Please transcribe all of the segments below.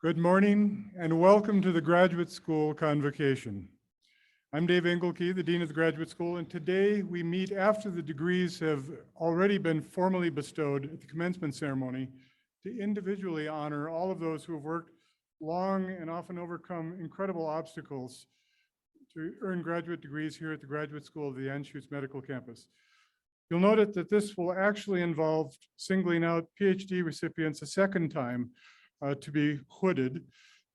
Good morning and welcome to the Graduate School Convocation. I'm Dave Engelke, the Dean of the Graduate School, and today we meet after the degrees have already been formally bestowed at the commencement ceremony to individually honor all of those who have worked long and often overcome incredible obstacles to earn graduate degrees here at the Graduate School of the Anschutz Medical Campus. You'll note that this will actually involve singling out PhD recipients a second time to be hooded.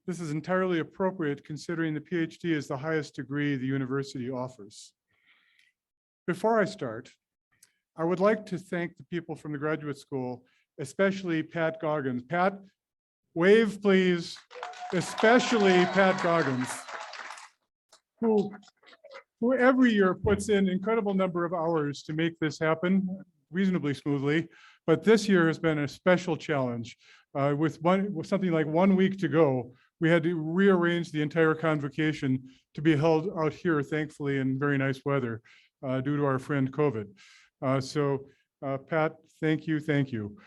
This is entirely appropriate considering the PhD is the highest degree the university offers. Before I start, I would like to thank the people from the graduate school, especially Pat Goggins. Pat, wave please, especially Pat Goggins, who every year puts in an incredible number of hours to make this happen reasonably smoothly, but this year has been a special challenge. With something like 1 week to go, we had to rearrange the entire convocation to be held out here, thankfully, in very nice weather due to our friend COVID. Pat, thank you.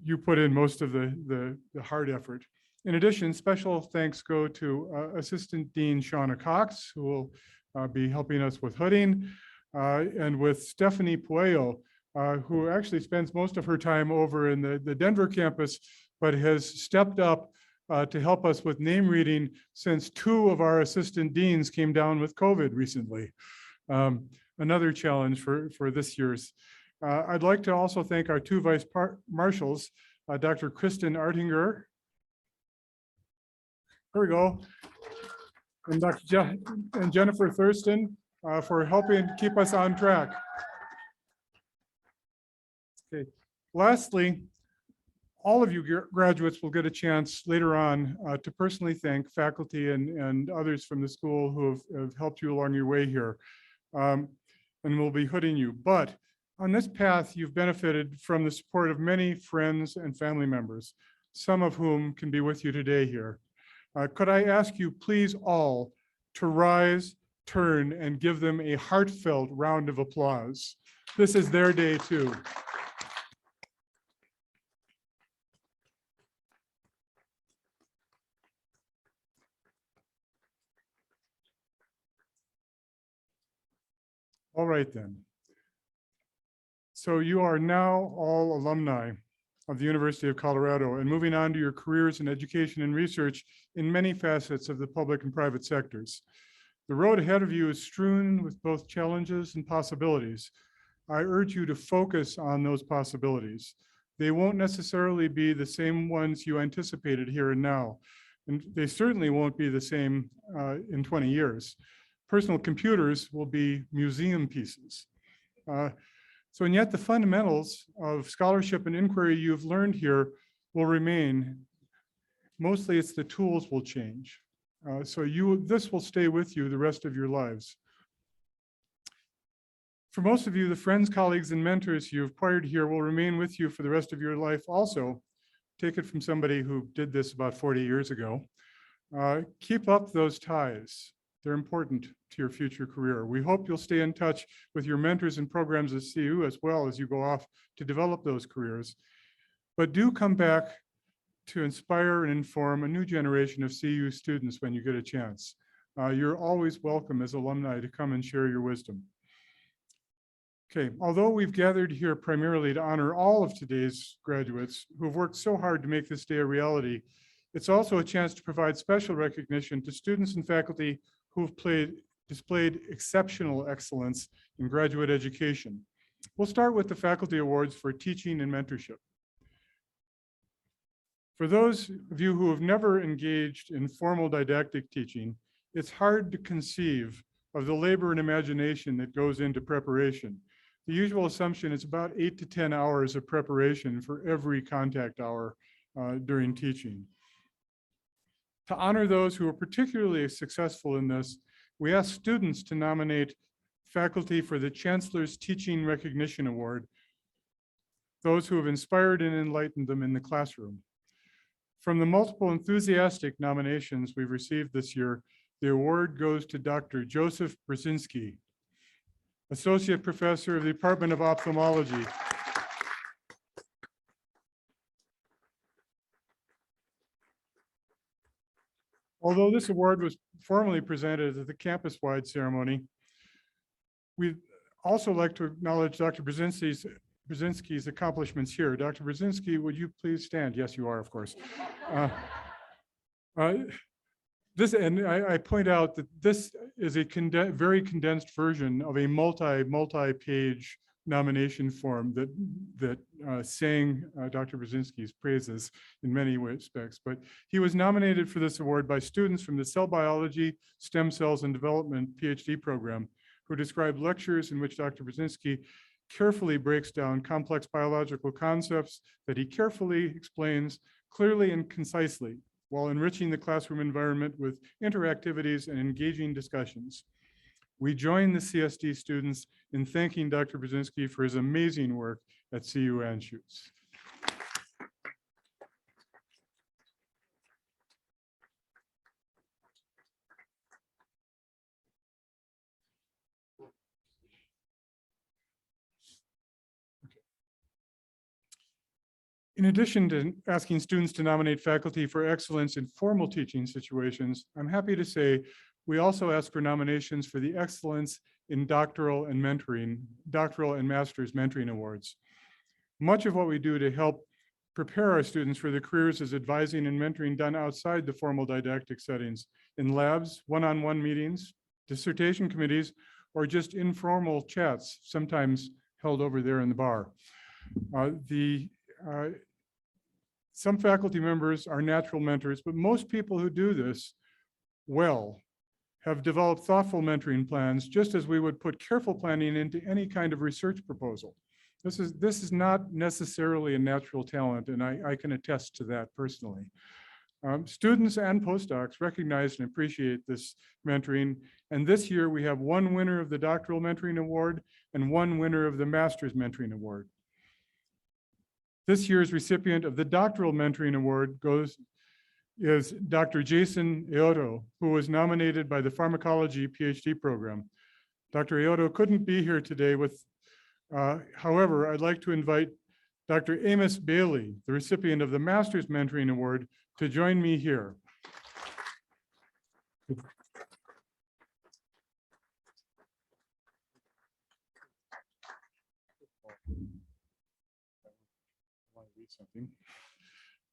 You put in most of the hard effort. In addition, special thanks go to Assistant Dean Shauna Cox, who will be helping us with hooding, and with Stephanie Puello, who actually spends most of her time over in the Denver campus, but has stepped up to help us with name reading since 2 of our assistant deans came down with COVID recently. Another challenge for this year's. I'd like to also thank our 2 vice marshals, Dr. Kristen Artinger. There we go. And Dr. and Jennifer Thurston for helping keep us on track. Okay. Lastly, all of you graduates will get a chance later on to personally thank faculty and others from the school who have helped you along your way here. And we'll be hooding you. But on this path, you've benefited from the support of many friends and family members, some of whom can be with you today here. Could I ask you please all to rise, turn, and give them a heartfelt round of applause. This is their day too. All right then. So you are now all alumni of the University of Colorado and moving on to your careers in education and research in many facets of the public and private sectors. The road ahead of you is strewn with both challenges and possibilities. I urge you to focus on those possibilities. They won't necessarily be the same ones you anticipated here and now, and they certainly won't be the same in 20 years. Personal computers will be museum pieces. And yet the fundamentals of scholarship and inquiry you've learned here will remain. Mostly it's the tools will change. This will stay with you the rest of your lives. For most of you, the friends, colleagues, and mentors you've acquired here will remain with you for the rest of your life also. Take it from somebody who did this about 40 years ago. Keep up those ties. They're important to your future career. We hope you'll stay in touch with your mentors and programs at CU as well as you go off to develop those careers. But do come back to inspire and inform a new generation of CU students when you get a chance. You're always welcome as alumni to come and share your wisdom. Okay, although we've gathered here primarily to honor all of today's graduates who've worked so hard to make this day a reality, it's also a chance to provide special recognition to students and faculty who've displayed exceptional excellence in graduate education. We'll start with the faculty awards for teaching and mentorship. For those of you who have never engaged in formal didactic teaching, it's hard to conceive of the labor and imagination that goes into preparation. The usual assumption is about 8 to 10 hours of preparation for every contact hour during teaching. To honor those who are particularly successful in this, we ask students to nominate faculty for the Chancellor's Teaching Recognition Award, those who have inspired and enlightened them in the classroom. From the multiple enthusiastic nominations we've received this year, the award goes to Dr. Joseph Berzinski, Associate Professor of the Department of Ophthalmology. Although this award was formally presented at the campus-wide ceremony, we'd also like to acknowledge Dr. Berzinski's accomplishments here. Dr. Berzinski, would you please stand? Yes, you are, of course. I point out that this is a very condensed version of a multi-page nomination form that sang Dr. Berzinski's praises in many respects. But he was nominated for this award by students from the Cell Biology, Stem Cells and Development PhD program, who described lectures in which Dr. Berzinski carefully breaks down complex biological concepts that he carefully explains clearly and concisely, while enriching the classroom environment with interactivities and engaging discussions. We join the CSD students in thanking Dr. Berzinski for his amazing work at CU Anschutz. In addition to asking students to nominate faculty for excellence in formal teaching situations, I'm happy to say we also ask for nominations for the excellence in doctoral and master's mentoring awards. Much of what we do to help prepare our students for their careers is advising and mentoring done outside the formal didactic settings, in labs, one-on-one meetings, dissertation committees, or just informal chats, sometimes held over there in the bar. Some faculty members are natural mentors, but most people who do this well have developed thoughtful mentoring plans, just as we would put careful planning into any kind of research proposal. This is not necessarily a natural talent, and I can attest to that personally. Students and postdocs recognize and appreciate this mentoring, and this year we have one winner of the Doctoral Mentoring Award and one winner of the Master's Mentoring Award. This year's recipient of the Doctoral Mentoring Award is Dr. Jason Eoto, who was nominated by the Pharmacology PhD program. Dr. Eoto couldn't be here today however, I'd like to invite Dr. Amos Bailey, the recipient of the Master's Mentoring Award, to join me here.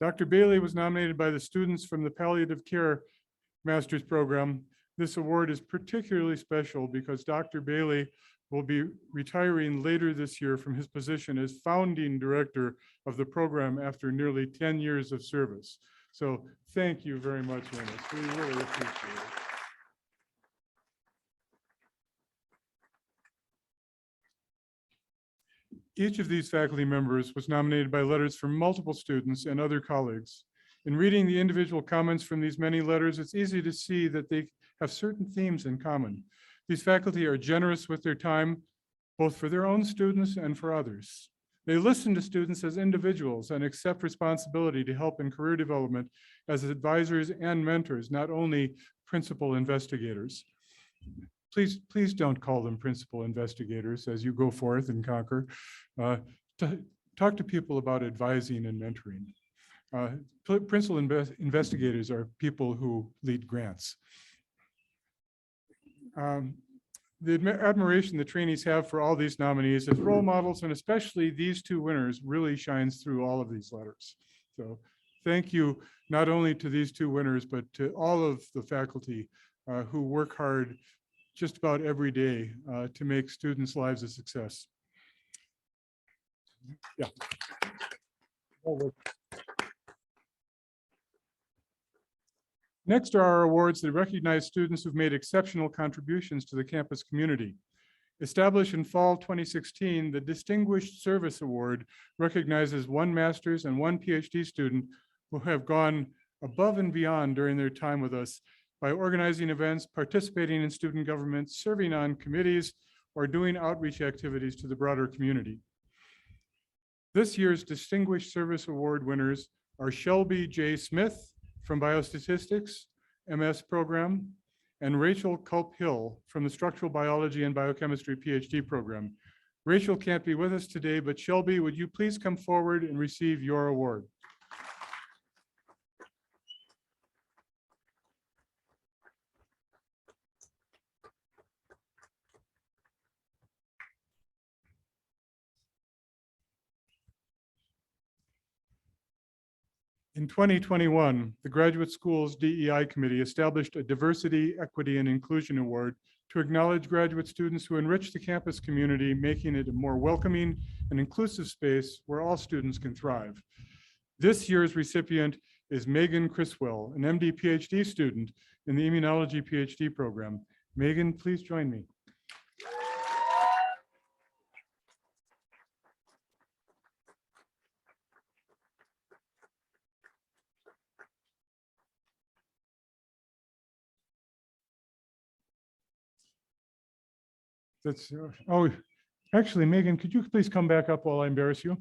Dr. Bailey was nominated by the students from the Palliative Care Master's Program. This award is particularly special because Dr. Bailey will be retiring later this year from his position as founding director of the program after nearly 10 years of service. So thank you very much, Amos. We really appreciate it. Each of these faculty members was nominated by letters from multiple students and other colleagues. In reading the individual comments from these many letters, it's easy to see that they have certain themes in common. These faculty are generous with their time, both for their own students and for others. They listen to students as individuals and accept responsibility to help in career development as advisors and mentors, not only principal investigators. Please don't call them principal investigators as you go forth and conquer. Talk to people about advising and mentoring. Principal investigators are people who lead grants. The admiration the trainees have for all these nominees as role models, and especially these two winners, really shines through all of these letters. So thank you not only to these two winners, but to all of the faculty who work hard just about every day to make students' lives a success. Yeah. Next are our awards that recognize students who've made exceptional contributions to the campus community. Established in fall 2016, the Distinguished Service Award recognizes one master's and one PhD student who have gone above and beyond during their time with us by organizing events, participating in student government, serving on committees, or doing outreach activities to the broader community. This year's Distinguished Service Award winners are Shelby J. Smith from Biostatistics, MS program, and Rachel Culp-Hill from the Structural Biology and Biochemistry PhD program. Rachel can't be with us today, but Shelby, would you please come forward and receive your award? In 2021, the Graduate School's DEI Committee established a Diversity, Equity, and Inclusion Award to acknowledge graduate students who enrich the campus community, making it a more welcoming and inclusive space where all students can thrive. This year's recipient is Megan Criswell, an MD PhD student in the Immunology PhD program. Megan, please join me. Oh, actually, Megan, could you please come back up while I embarrass you?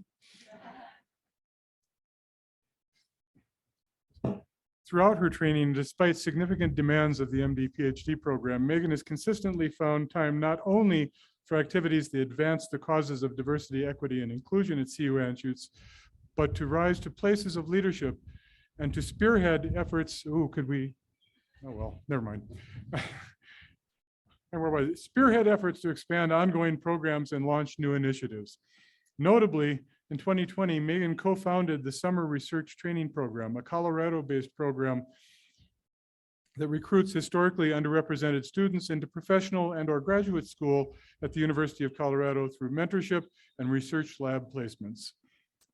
Throughout her training, despite significant demands of the MD PhD program, Megan has consistently found time not only for activities that advance the causes of diversity, equity, and inclusion at CU Anschutz, but to rise to places of leadership and to spearhead efforts. Never mind. Spearhead efforts to expand ongoing programs and launch new initiatives. Notably, in 2020, Megan co-founded the Summer Research Training Program, a Colorado-based program that recruits historically underrepresented students into professional and/or graduate school at the University of Colorado through mentorship and research lab placements.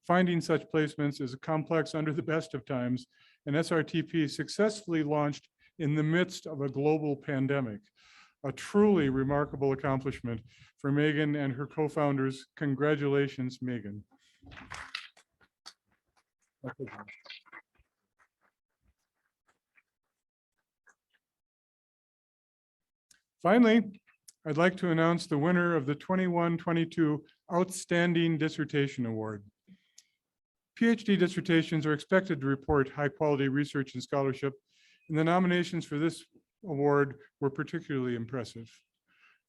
Finding such placements is complex under the best of times, and SRTP successfully launched in the midst of a global pandemic. A truly remarkable accomplishment for Megan and her co-founders. Congratulations, Megan. Finally, I'd like to announce the winner of the 21-22 Outstanding Dissertation Award. PhD dissertations are expected to report high-quality research and scholarship, and the nominations for this award were particularly impressive.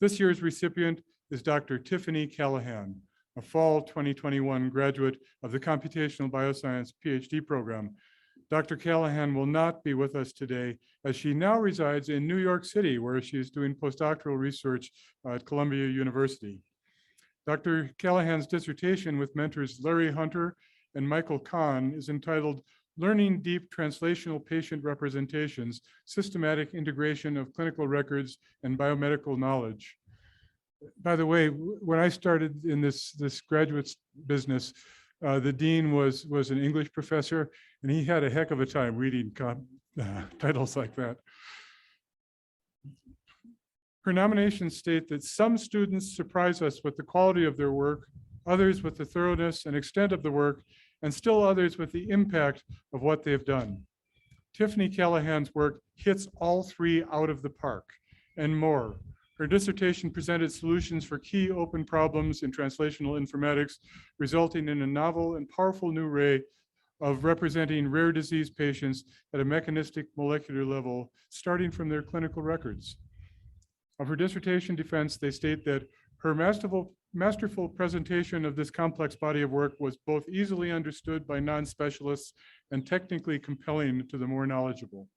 This year's recipient is Dr. Tiffany Callahan, a fall 2021 graduate of the Computational Bioscience PhD program. Dr. Callahan will not be with us today as she now resides in New York City, where she is doing postdoctoral research at Columbia University. Dr. Callahan's dissertation with mentors Larry Hunter and Michael Kahn is entitled Learning Deep Translational Patient Representations, Systematic Integration of Clinical Records and Biomedical Knowledge. By the way, when I started in this graduate business, the dean was an English professor, and he had a heck of a time reading titles like that. Her nominations state that some students surprise us with the quality of their work, others with the thoroughness and extent of the work, and still others with the impact of what they've done. Tiffany Callahan's work hits all three out of the park and more. Her dissertation presented solutions for key open problems in translational informatics, resulting in a novel and powerful new way of representing rare disease patients at a mechanistic molecular level, starting from their clinical records. Of her dissertation defense, they state that her masterful presentation of this complex body of work was both easily understood by non-specialists and technically compelling to the more knowledgeable.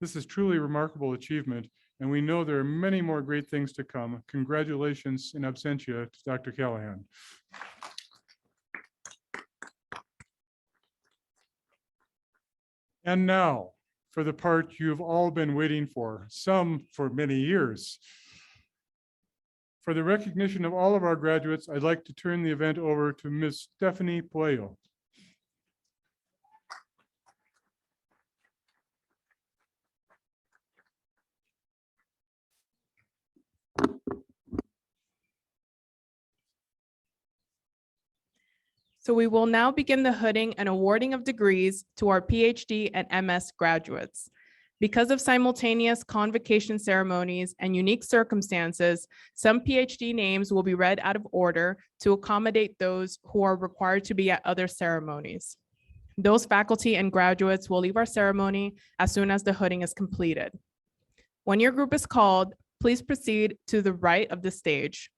This is truly a remarkable achievement, and we know there are many more great things to come. Congratulations in absentia to Dr. Callahan. And now, for the part you've all been waiting for, some for many years. For the recognition of all of our graduates, I'd like to turn the event over to Ms. Stephanie Puello. So we will now begin the hooding and awarding of degrees to our PhD and MS graduates. Because of simultaneous convocation ceremonies and unique circumstances, some PhD names will be read out of order to accommodate those who are required to be at other ceremonies. Those faculty and graduates will leave our ceremony as soon as the hooding is completed. When your group is called, please proceed to the right of the stage.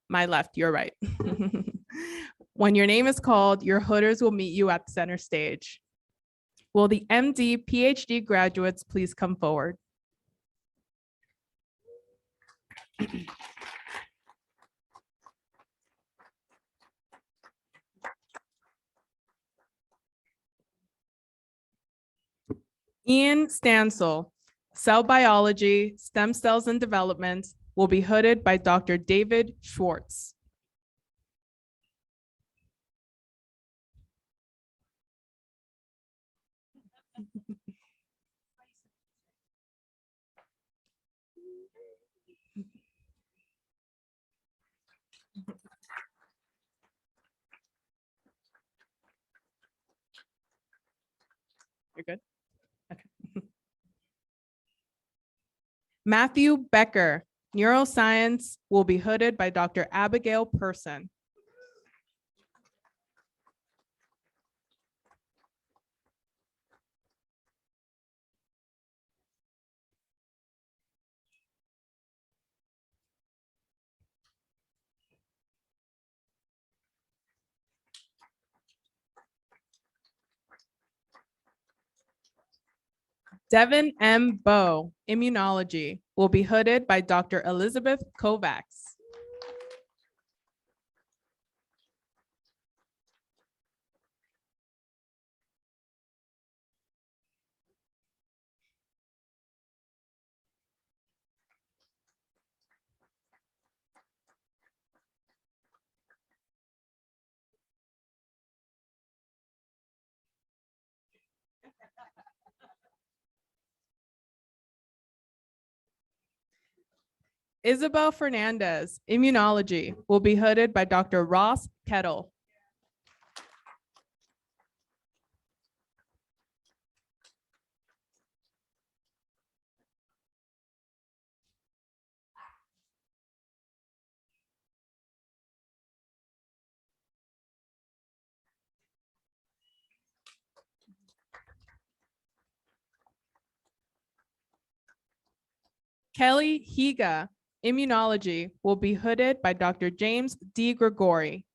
My left, your right. When your name is called, your hooders will meet you at the center stage. Will the MD, PhD graduates please come forward? Ian Stansel, Cell Biology, Stem Cells and Development, will be hooded by Dr. David Schwartz. You're good? Okay. Matthew Becker, Neuroscience, will be hooded by Dr. Abigail Person. Devin M. Bowe, Immunology, will be hooded by Dr. Elizabeth Kovacs. Isabel Fernandez, Immunology, will be hooded by Dr. Ross Kettle. Kelly Higa, Immunology, will be hooded by Dr. James D. Gregory.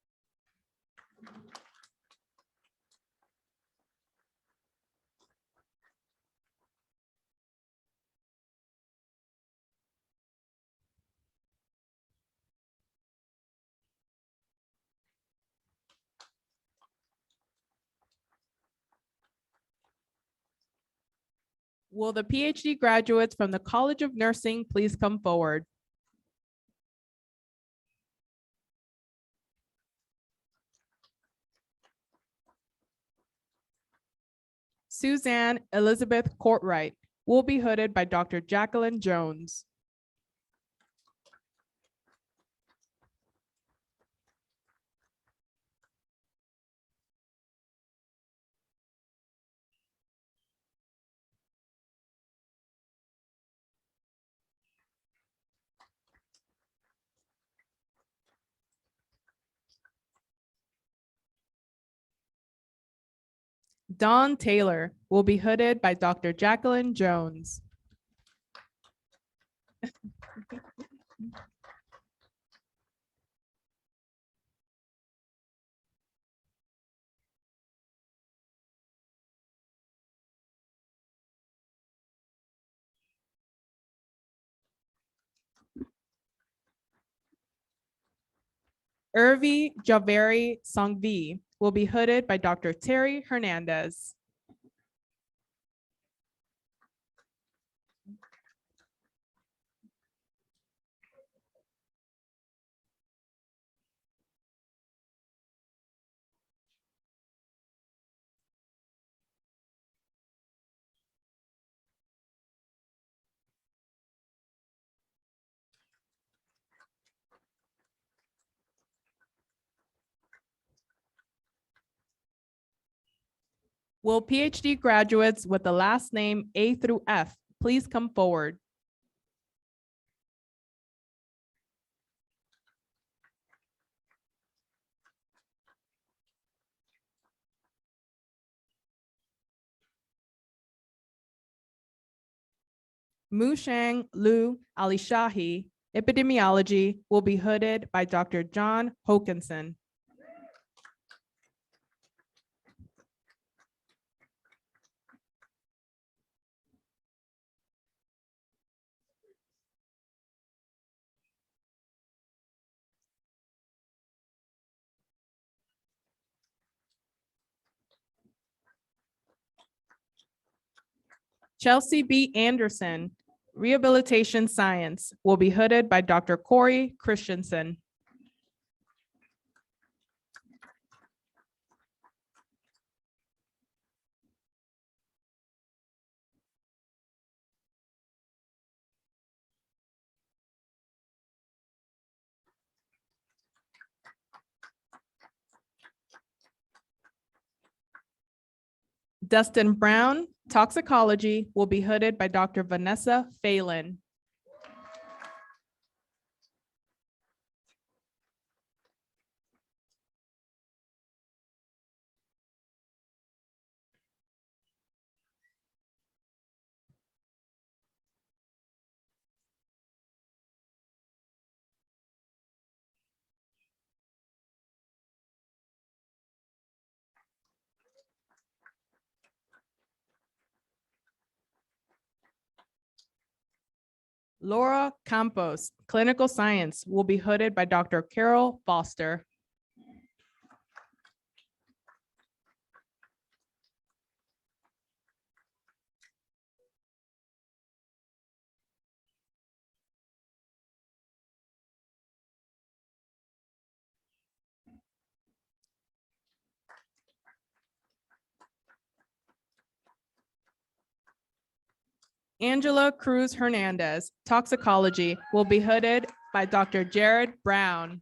Will the PhD graduates from the College of Nursing please come forward? Suzanne Elizabeth Courtwright will be hooded by Dr. Jacqueline Jones. Dawn Taylor will be hooded by Dr. Jacqueline Jones. Irvi Javeri Sangvi will be hooded by Dr. Terry Hernandez. Will PhD graduates with the last name A through F please come forward? Mushang Lu Alishahi, Epidemiology, will be hooded by Dr. John Hokinson. Chelsea B. Anderson, Rehabilitation Science, will be hooded by Dr. Corey Christensen. Dustin Brown, Toxicology, will be hooded by Dr. Vanessa Phelan. Laura Campos, Clinical Science, will be hooded by Dr. Carol Foster. Angela Cruz Hernandez, Toxicology, will be hooded by Dr. Jared Brown.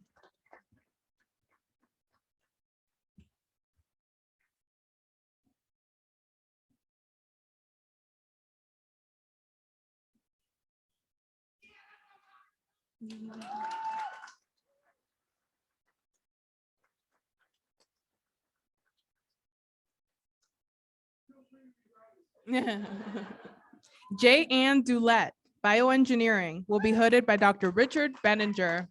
J. Ann Dulett, Bioengineering, will be hooded by Dr. Richard Benninger.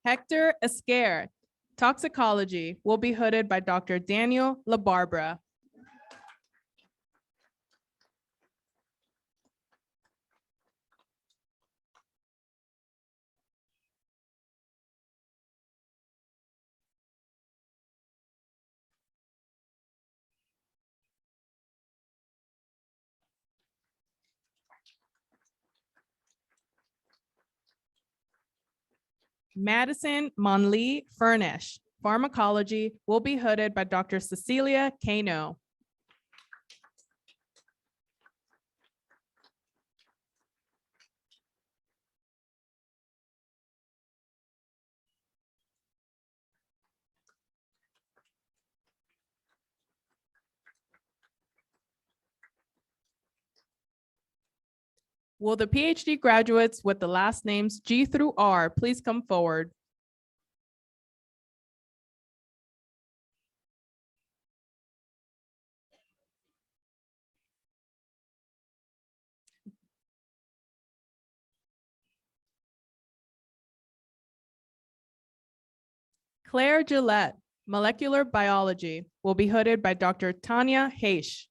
Hector Esquer, Toxicology, will be hooded by Dr. Daniel LaBarbera. Madison Monlee Furnish, Pharmacology, will be hooded by Dr. Cecilia Cano. Will the PhD graduates with the last names G through R please come forward? Claire Gillette, Molecular Biology, will be hooded by Dr. Tanya Haish.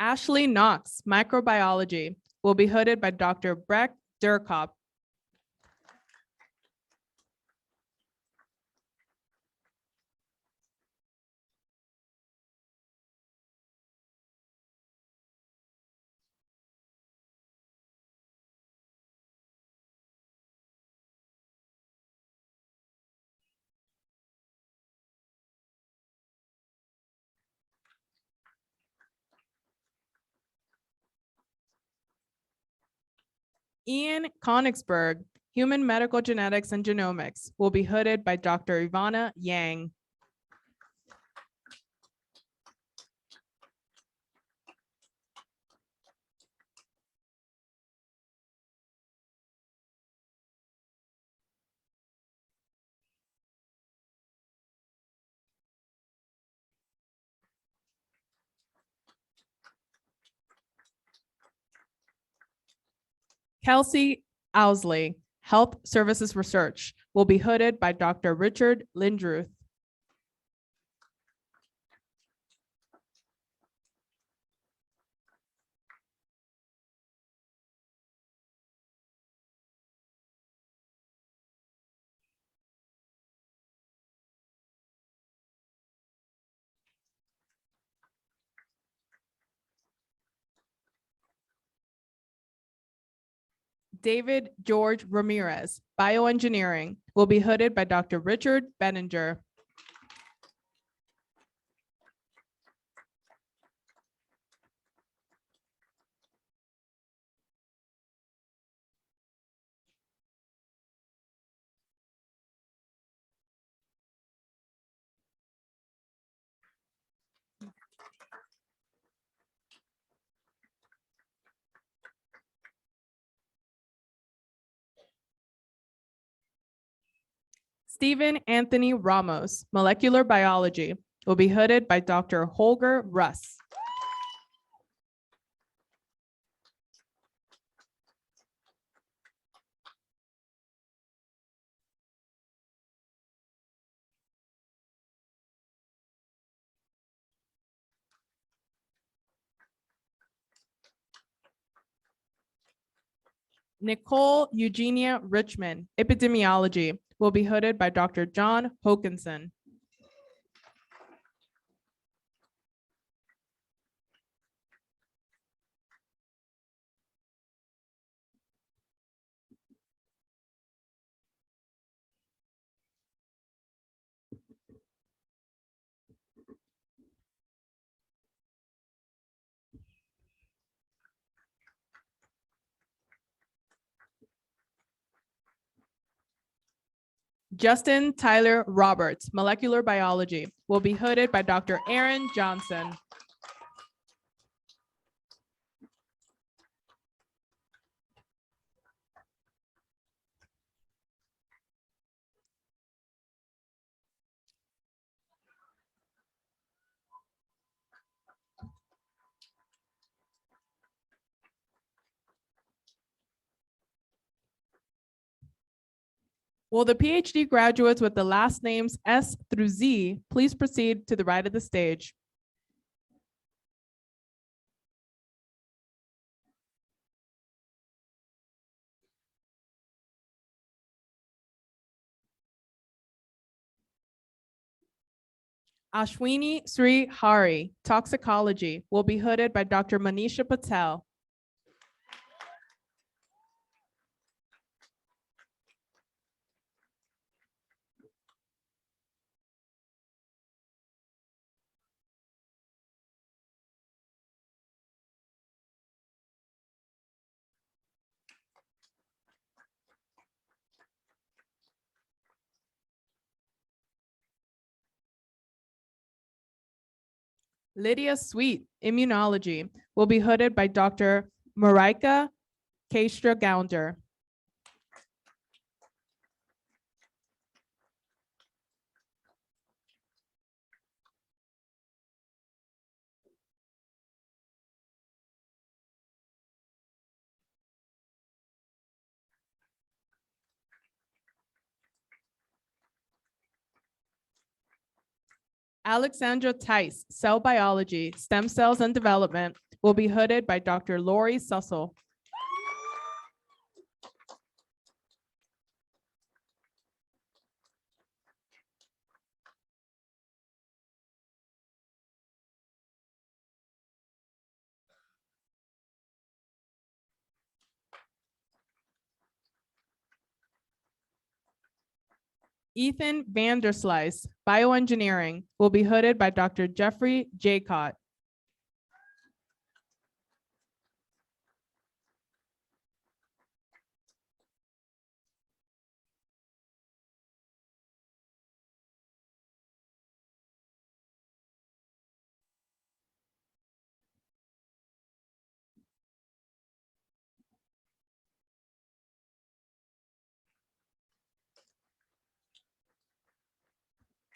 Ashley Knox, Microbiology, will be hooded by Dr. Breck Durkop. Ian Konigsberg, Human Medical Genetics and Genomics, will be hooded by Dr. Ivana Yang. Kelsey Owsley, Health Services Research, will be hooded by Dr. Richard Lindruth. David George Ramirez, Bioengineering, will be hooded by Dr. Richard Benninger. Stephen Anthony Ramos, Molecular Biology, will be hooded by Dr. Holger Russ. Nicole Eugenia Richmond, Epidemiology, will be hooded by Dr. John Hokinson. Justin Tyler Roberts, Molecular Biology, will be hooded by Dr. Aaron Johnson. Will the PhD graduates with the last names S through Z please proceed to the right of the stage? Ashwini Sri Hari, Toxicology, will be hooded by Dr. Manisha Patel. Lydia Sweet, Immunology, will be hooded by Dr. Marika Kastra-Gounder. Alexandra Tice, Cell Biology, Stem Cells and Development, will be hooded by Dr. Lori Sussel. Ethan Vanderslice, Bioengineering, will be hooded by Dr. Jeffrey Jaycott.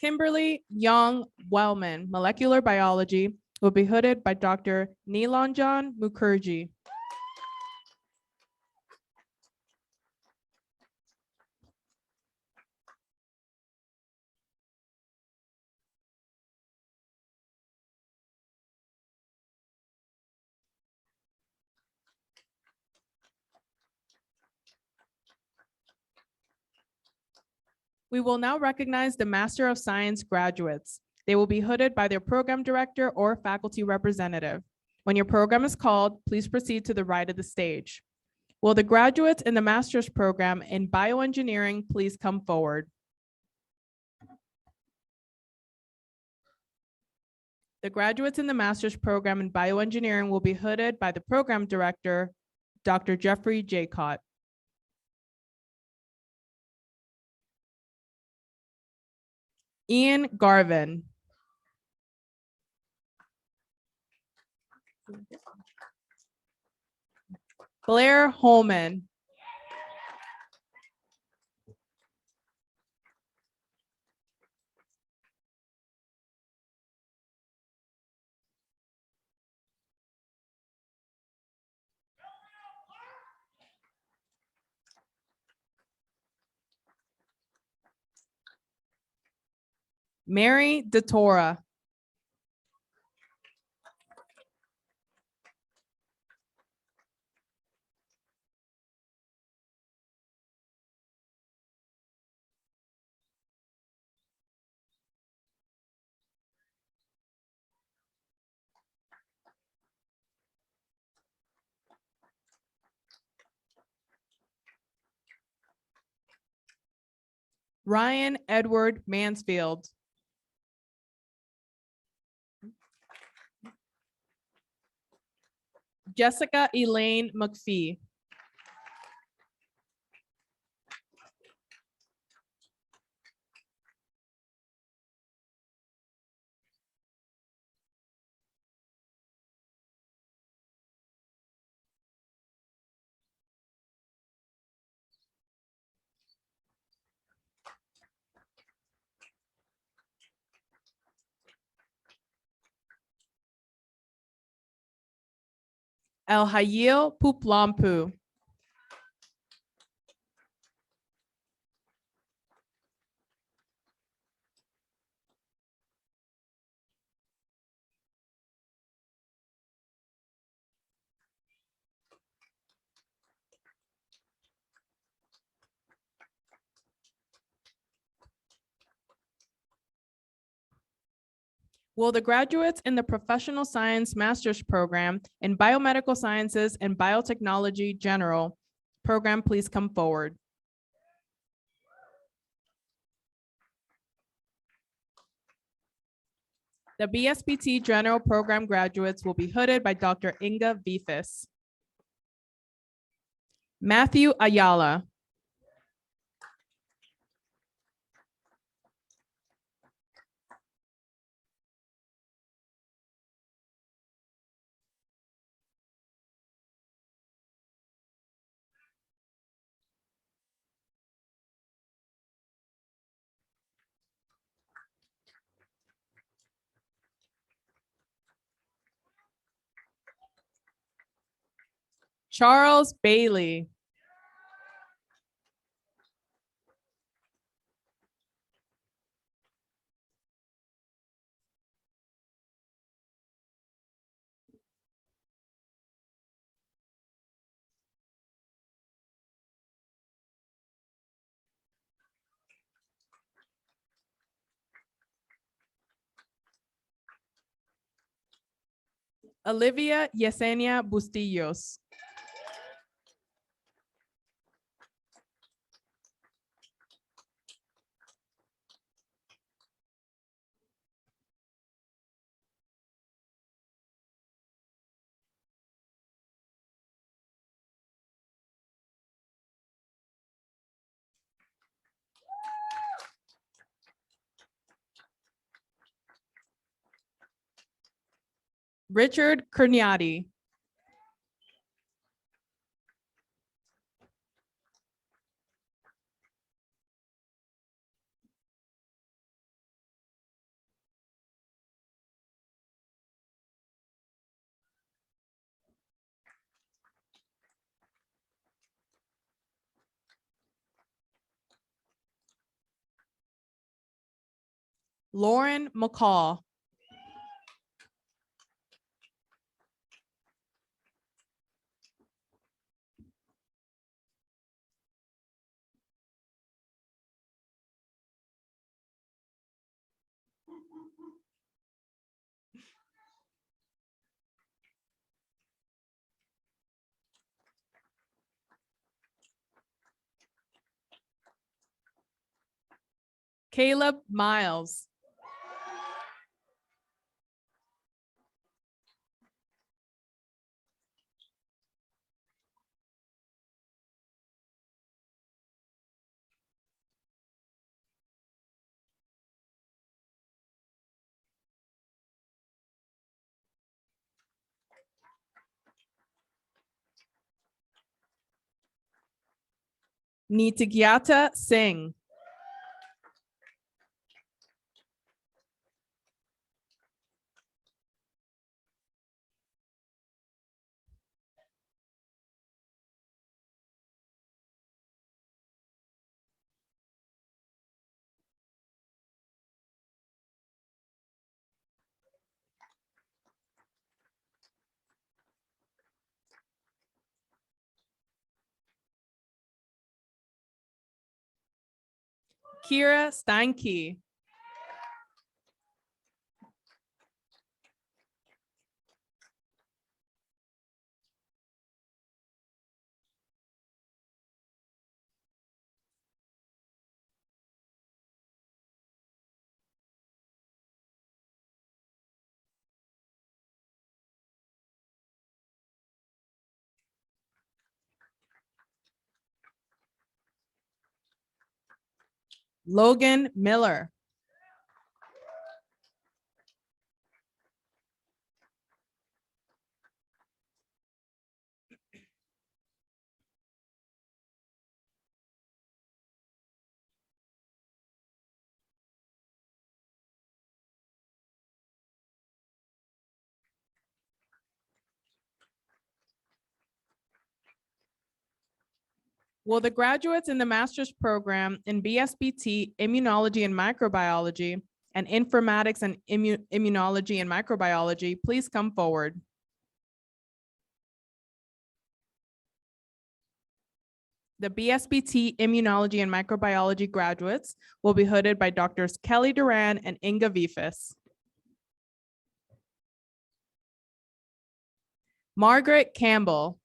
Kimberly Young Wellman, Molecular Biology, will be hooded by Dr. Nilanjan Mukherjee. We will now recognize the Master of Science graduates. They will be hooded by their program director or faculty representative. When your program is called, please proceed to the right of the stage. Will the graduates in the master's program in bioengineering please come forward? The graduates in the master's program in bioengineering will be hooded by the program director, Dr. Jeffrey Jaycott. Ian Garvin. Blair Holman. Mary DeTora. Ryan Edward Mansfield. Jessica Elaine McPhee. El Hayil Puplampu. Will the graduates in the Professional Science Master's Program in Biomedical Sciences and Biotechnology General program please come forward? The BSBT General Program graduates will be hooded by Dr. Inga Vifis. Matthew Ayala. Charles Bailey. Olivia Yesenia Bustillos. Richard Kerniati. Lauren McCall. Caleb Miles. Nitigyata Singh. Kira Steinke. Logan Miller. Will the graduates in the master's program in BSBT Immunology and Microbiology and Informatics and Immunology and Microbiology please come forward? The BSBT Immunology and Microbiology graduates will be hooded by Doctors Kelly Duran and Inga Vifas. Margaret Campbell.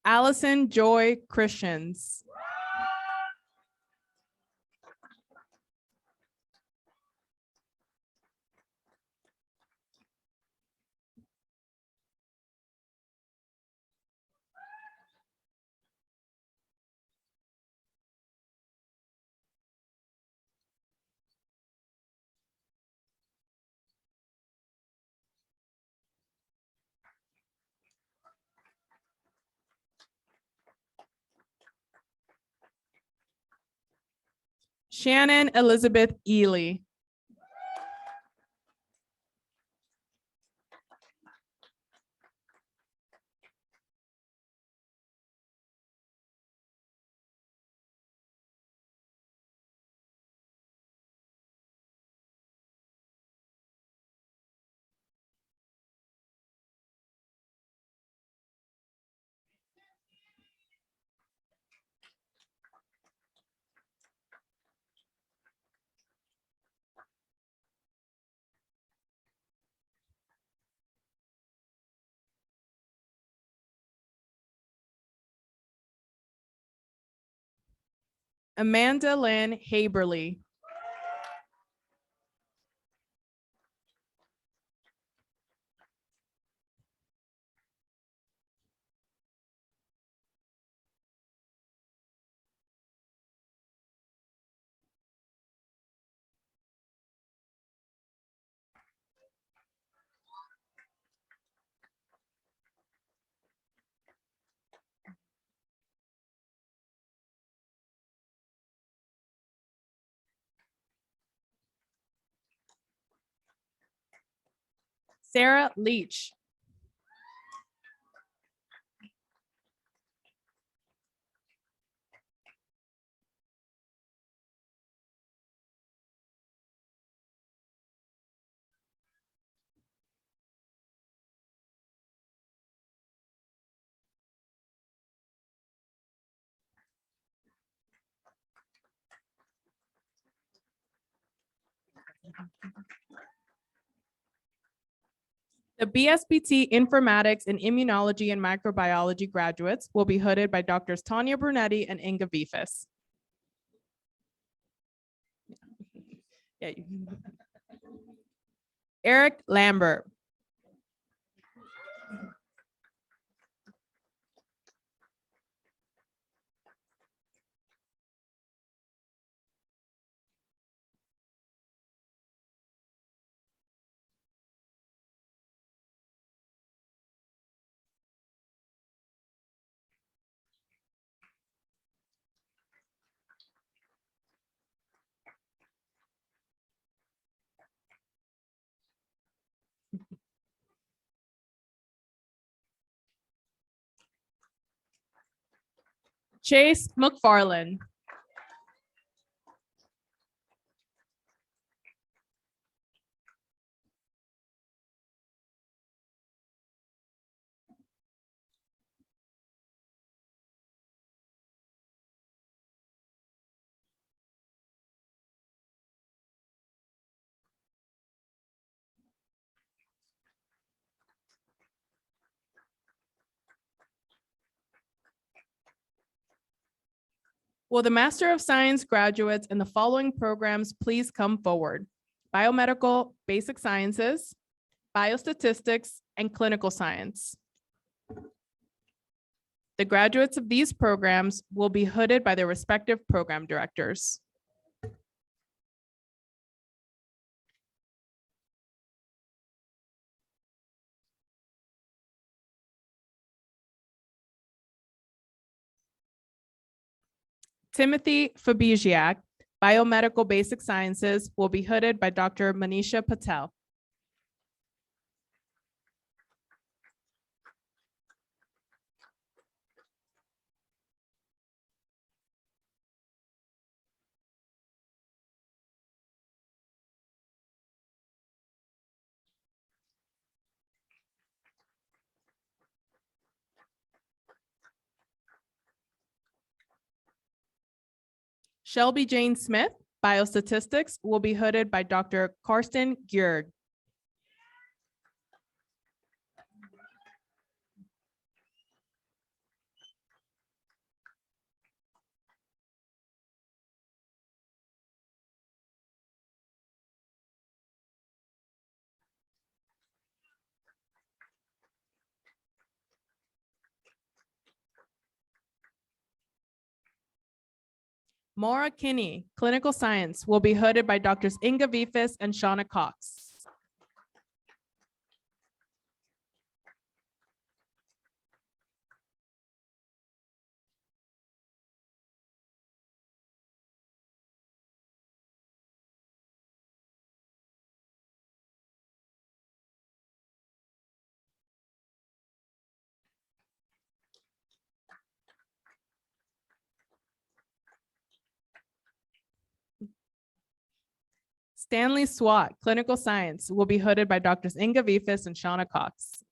Allison Joy Christians. Shannon Elizabeth Ely. Amanda Lynn Haberly. Sarah Leach. The BSBT Informatics and Immunology and Microbiology graduates will be hooded by Doctors Tanya Brunetti and Inga Vifas. Yeah, Eric Lambert. Chase McFarland. Will the Master of Science graduates in the following programs please come forward? Biomedical Basic Sciences, Biostatistics, and Clinical Science. The graduates of these programs will be hooded by their respective program directors. Timothy Fabiziak, Biomedical Basic Sciences, will be hooded by Dr. Manisha Patel. Shelby Jane Smith, Biostatistics, will be hooded by Dr. Karsten Gjerd. Maura Kinney, Clinical Science, will be hooded by Doctors Inga Vifas and Shauna Cox. Stanley Swat, Clinical Science, will be hooded by Doctors Inga Vifas and Shauna Cox.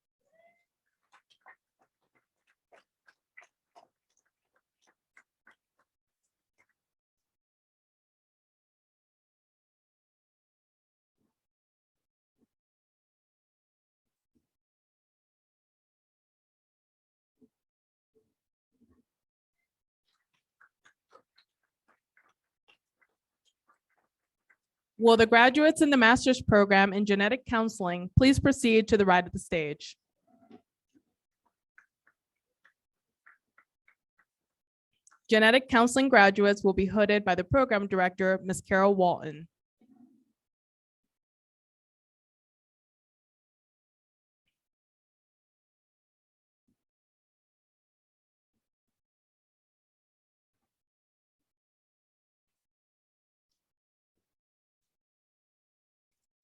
Will the graduates in the master's program in genetic counseling please proceed to the right of the stage? Genetic counseling graduates will be hooded by the program director, Ms. Carol Walton.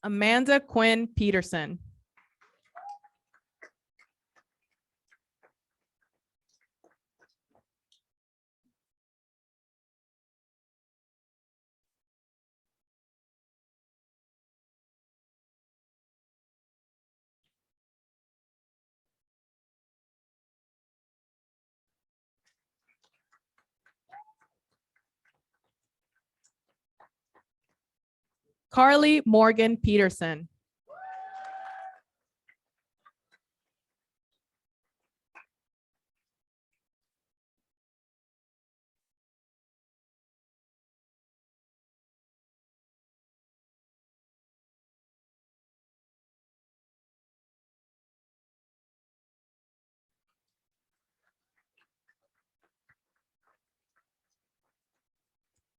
Amanda Quinn Peterson. Carly Morgan Peterson.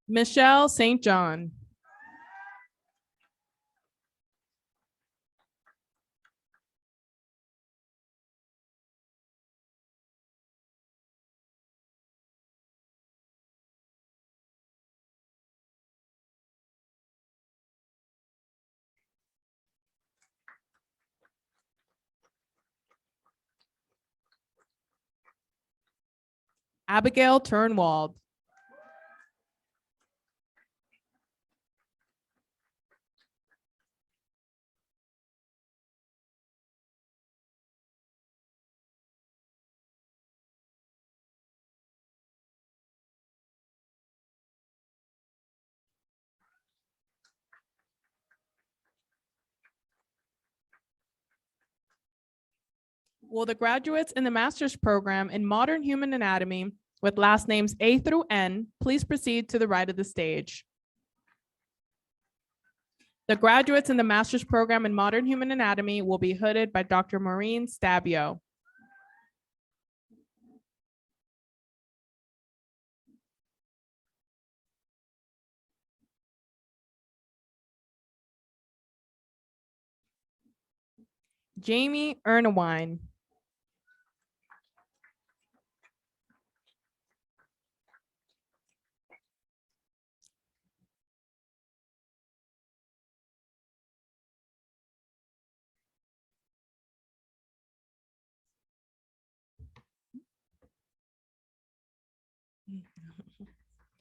Michelle St. John. Abigail Turnwald. Will the graduates in the master's program in modern human anatomy with last names A through N please proceed to the right of the stage? The graduates in the master's program in modern human anatomy will be hooded by Dr. Maureen Stabio. Jamie Ernewine.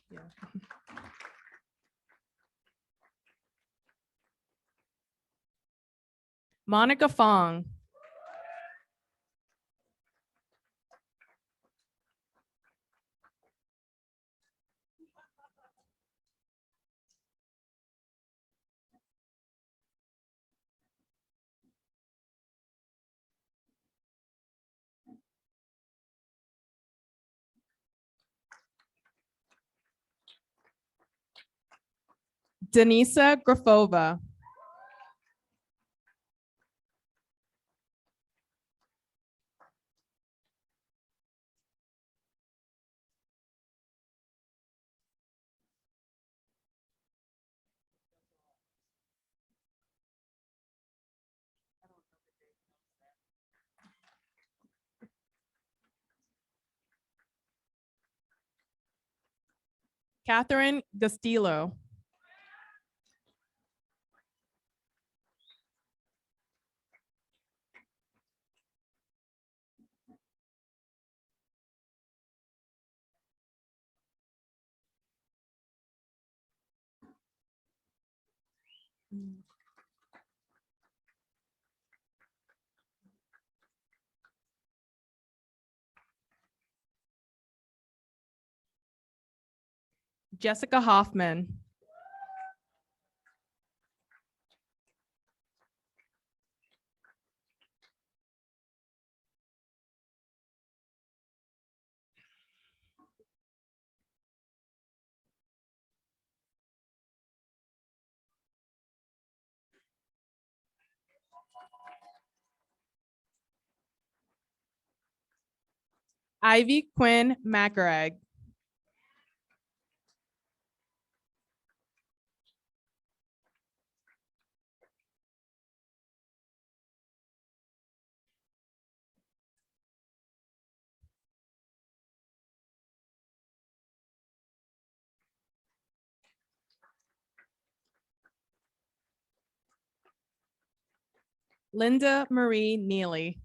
Yeah. Monica Fong. Denisa Grafova. Catherine Gastillo. Jessica Hoffman. Ivy Quinn Macarag. Linda Marie Neely.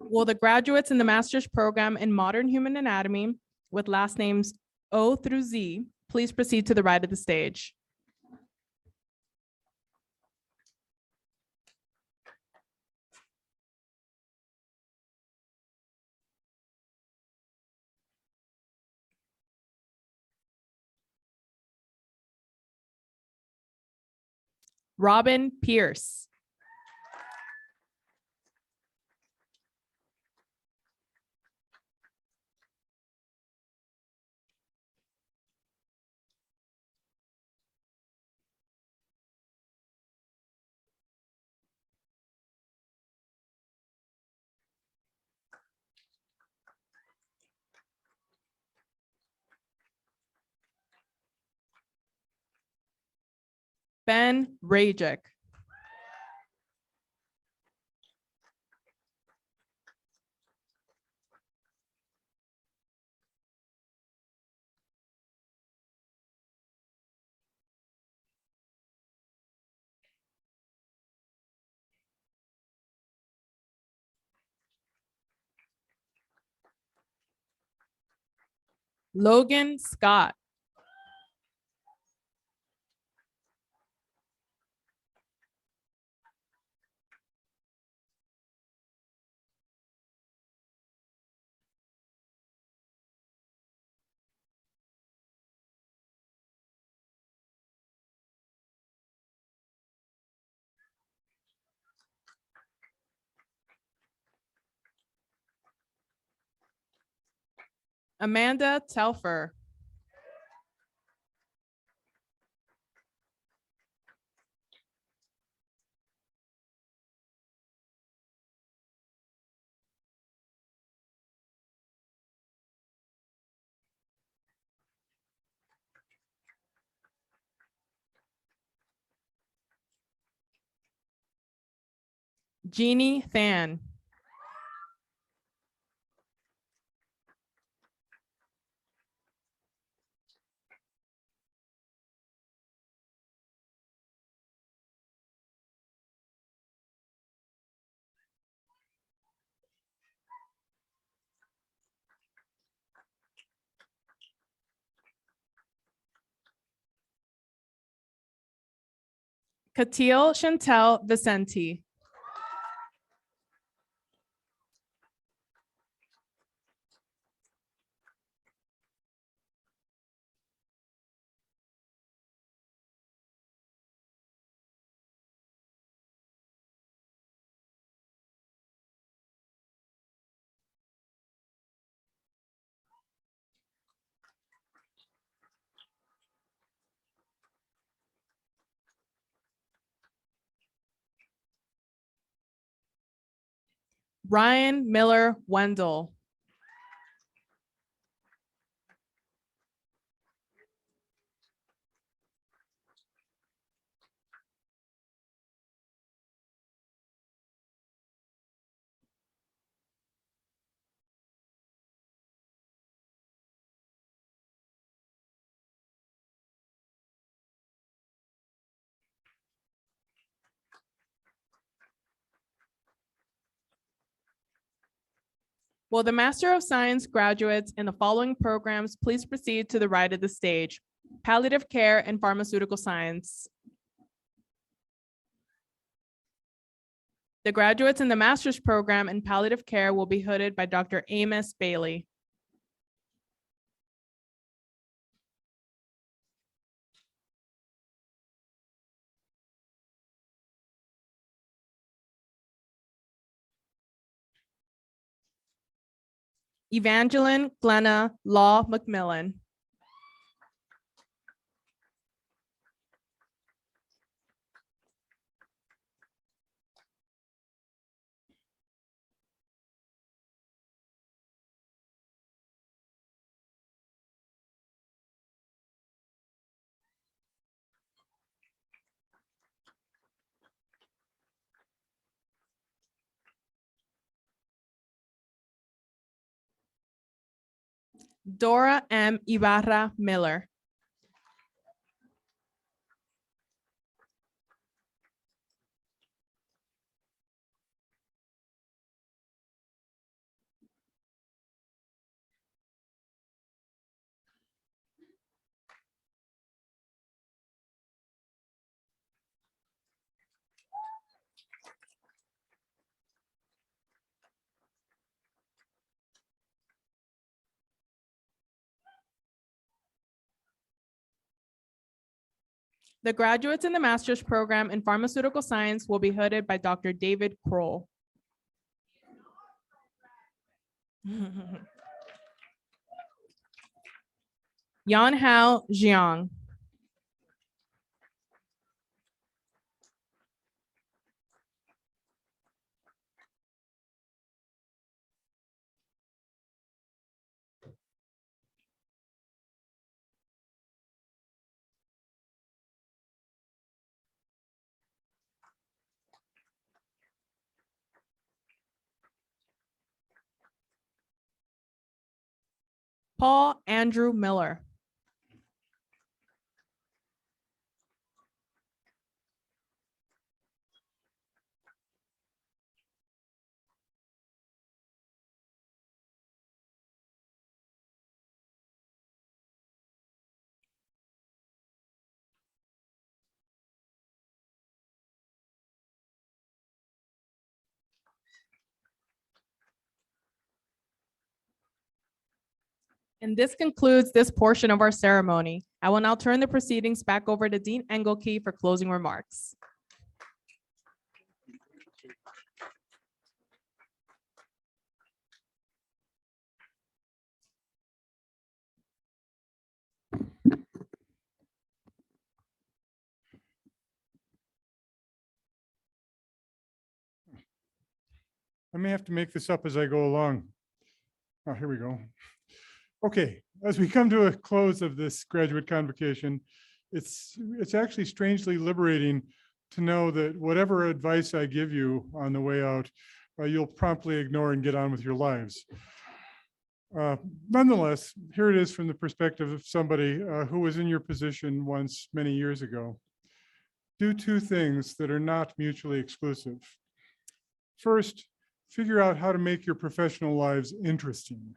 Will the graduates in the master's program in modern human anatomy with last names O through Z please proceed to the right of the stage? Robin Pierce. Ben Rajek. Logan Scott. Amanda Telfer. Jeannie Than. Katil Chantel Vicenti. Ryan Miller Wendell. Will the Master of Science graduates in the following programs please proceed to the right of the stage? Palliative Care and Pharmaceutical Science. The graduates in the master's program in palliative care will be hooded by Dr. Amos Bailey. Evangeline Glenna Law McMillan. Dora M. Ibarra Miller. The graduates in the master's program in pharmaceutical science will be hooded by Dr. David Kroll. Yanhao Jiang. Paul Andrew Miller. And this concludes this portion of our ceremony. I will now turn the proceedings back over to Dean Engelke for closing remarks. I may have to make this up as I go along. Oh, here we go. Okay, as we come to a close of this graduate convocation, it's actually strangely liberating to know that whatever advice I give you on the way out, you'll promptly ignore and get on with your lives. Nonetheless, here it is from the perspective of somebody who was in your position once many years ago. Do two things that are not mutually exclusive. First, figure out how to make your professional lives interesting.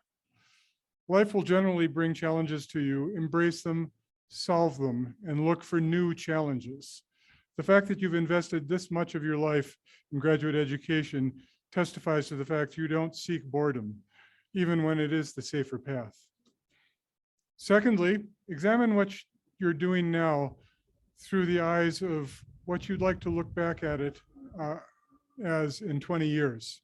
Life will generally bring challenges to you. Embrace them, solve them, and look for new challenges. The fact that you've invested this much of your life in graduate education testifies to the fact you don't seek boredom, even when it is the safer path. Secondly, examine what you're doing now through the eyes of what you'd like to look back at it as in 20 years.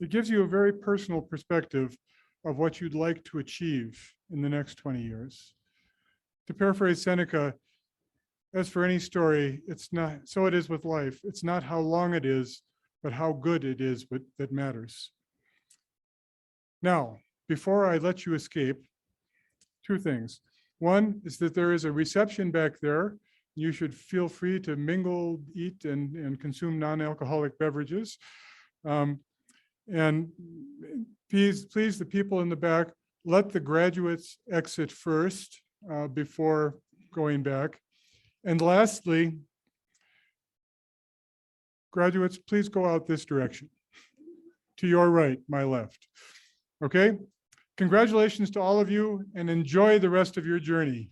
It gives you a very personal perspective of what you'd like to achieve in the next 20 years. To paraphrase Seneca, as for any story, it's not, so it is with life. It's not how long it is, but how good it is that matters. Now, before I let you escape, two things. One is that there is a reception back there. You should feel free to mingle, eat, and consume non-alcoholic beverages. And please, the people in the back, let the graduates exit first before going back. And lastly, graduates, please go out this direction. To your right, my left. Okay? Congratulations to all of you and enjoy the rest of your journey.